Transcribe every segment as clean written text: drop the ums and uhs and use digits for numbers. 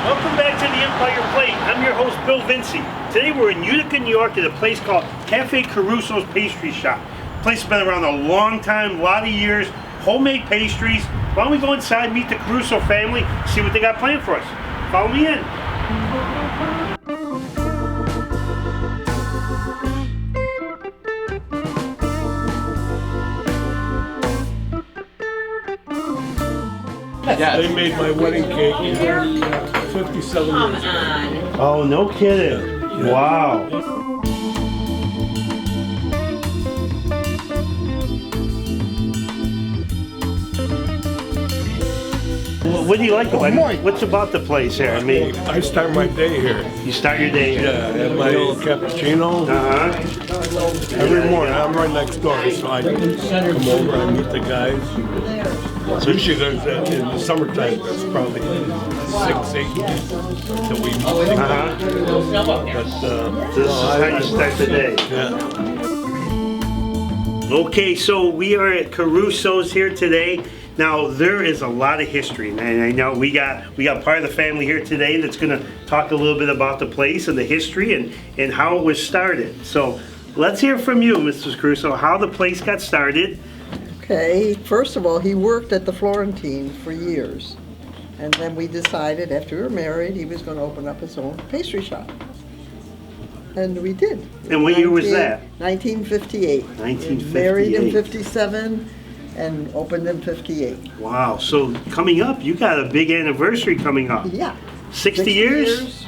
Welcome back to the Empire Plate. I'm your host, Bill Vinci. Today we're in Utica, New York at a place called Cafe Caruso's Pastry Shop. The place has been around a long time, a lot of years, homemade pastries. Why don't we go inside, meet the Caruso family, see what they got planned for us. Follow me in. Yes. They made my wedding cake 57 years ago. Oh, no kidding. Yeah. Wow. What do you like about it? What's about the place here? I mean, I start my day here. you start your day here. Yeah, I have my cappuccino every morning. I'm right next door, so I come over, I meet the guys. Usually there's in the summertime, there's probably 6, 8 that we meet. But This is how you start the day. Yeah. Okay, so we are at Caruso's here today. Now there is a lot of history, and I know we got part of the family here today that's going to talk a little bit about the place and the history and how it was started. So let's hear from you, Mrs. Caruso, how the place got started. Okay, first of all, he worked at the Florentine for years. And then we decided after we were married, he was going to open up his own pastry shop. And we did. And what year was that? 1958. 1958. Married in 57 and opened in 58. Wow, so coming up, you got a big anniversary coming up. Yeah. 60 years?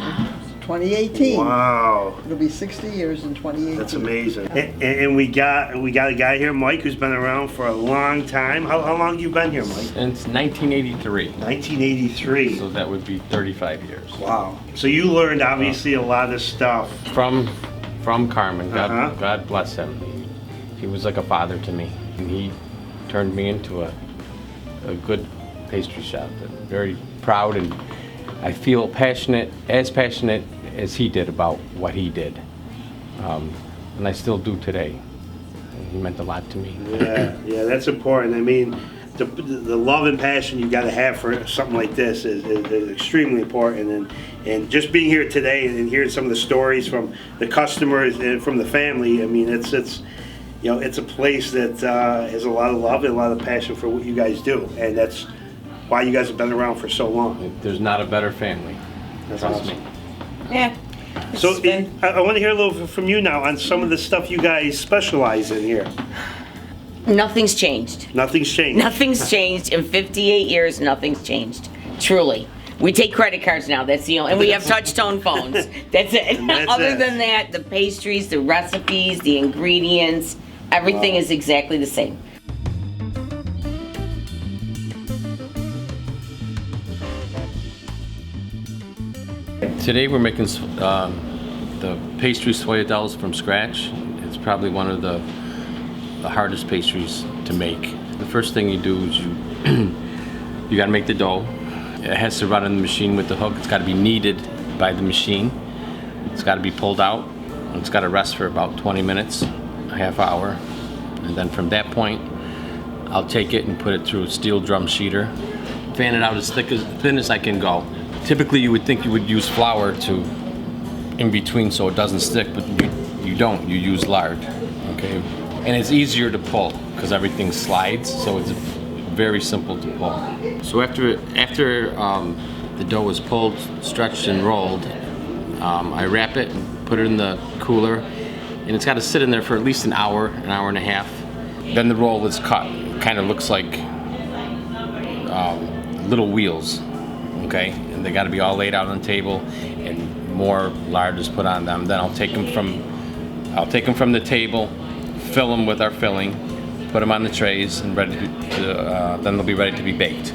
2018. Wow. It'll be 60 years in 2018. That's amazing. And we got a guy here, Mike, who's been around for a long time. How long have you been here, Mike? Since 1983. 1983. So that would be 35 years. Wow. So you learned obviously a lot of stuff. From Carmen, Uh-huh. God bless him. He was like a father to me, and he turned me into a good pastry shop. I'm very proud, and I feel passionate as he did about what he did, and I still do today. He meant a lot to me. Yeah, that's important. I mean, the love and passion you got to have for something like this is extremely important. And just being here today and hearing some of the stories from the customers and from the family, I mean, it's you know, it's a place that has a lot of love and a lot of passion for what you guys do, and that's why you guys have been around for so long. There's not a better family. That's Trust awesome. me. Yeah. So I want to hear a little from you now on some of the stuff you guys specialize in here. Nothing's changed. Nothing's changed. Nothing's changed in 58 years. Nothing's changed. Truly. We take credit cards now. That's the only, and we have touch tone phones. That's it. That's Other it. than that, the pastries, the recipes, the ingredients, everything is exactly the same. Today we're making the pastry sourdough from scratch. It's probably one of the hardest pastries to make. The first thing you do is you got to make the dough. It has to run in the machine with the hook. It's got to be kneaded by the machine. It's got to be pulled out. And it's got to rest for about 20 minutes, a half hour. And then from that point, I'll take it and put it through a steel drum sheeter, fan it out as thin as I can go. Typically, you would think you would use flour in between so it doesn't stick, but you don't. You use lard, okay? And it's easier to pull because everything slides, so it's very simple to pull. So after the dough is pulled, stretched, and rolled, I wrap it and put it in the cooler, and it's got to sit in there for at least an hour and a half. Then the roll is cut. It kind of looks like little wheels, okay? And they got to be all laid out on the table, and more lard is put on them. Then I'll take them from the table, fill them with our filling, put them on the trays, and then they'll be ready to be baked.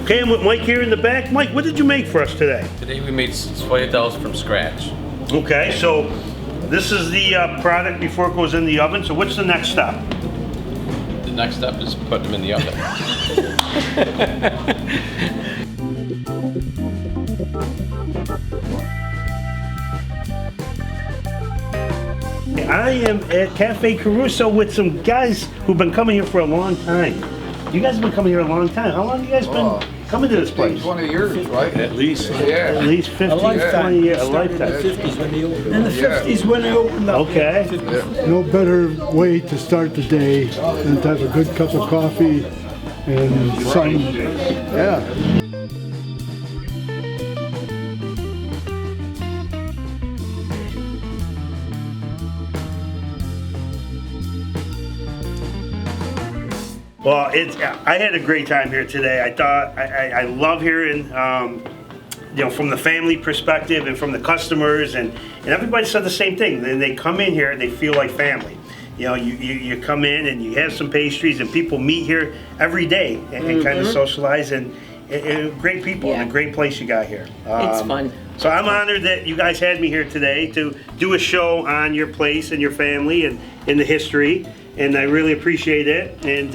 Okay, I'm with Mike here in the back. Mike, what did you make for us today? Today we made sourdough from scratch. Okay, so this is the product before it goes in the oven. So what's the next step? The next step is put them in the oven. I am at Cafe Caruso with some guys who've been coming here for a long time. You guys have been coming here a long time. How long have you guys been coming to this place? 20 years, right? At least. At Yeah. least 15, 20 years, a lifetime. In the 50s when they opened up. Okay. No better way to start the day than to have a good cup of coffee and some, yeah. Well, I had a great time here today. I thought I love hearing, you know, from the family perspective and from the customers, and everybody said the same thing. Then they come in here, they feel like family. You know, you come in and you have some pastries, and people meet here every day and kind of socialize, and great people and a great place you got here. It's fun. So I'm honored that you guys had me here today to do a show on your place and your family and in the history. And I really appreciate it. And,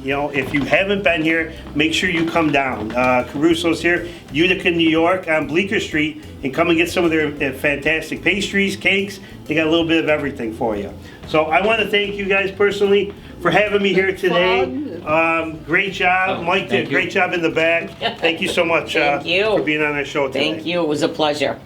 you know, if you haven't been here, make sure you come down. Caruso's here, Utica, New York, on Bleecker Street, and come and get some of their fantastic pastries, cakes. They got a little bit of everything for you. So I want to thank you guys personally for having me here today. Great job. Mike did a great job in the back. Thank you so much Thank you. for being on our show today. Thank you. It was a pleasure.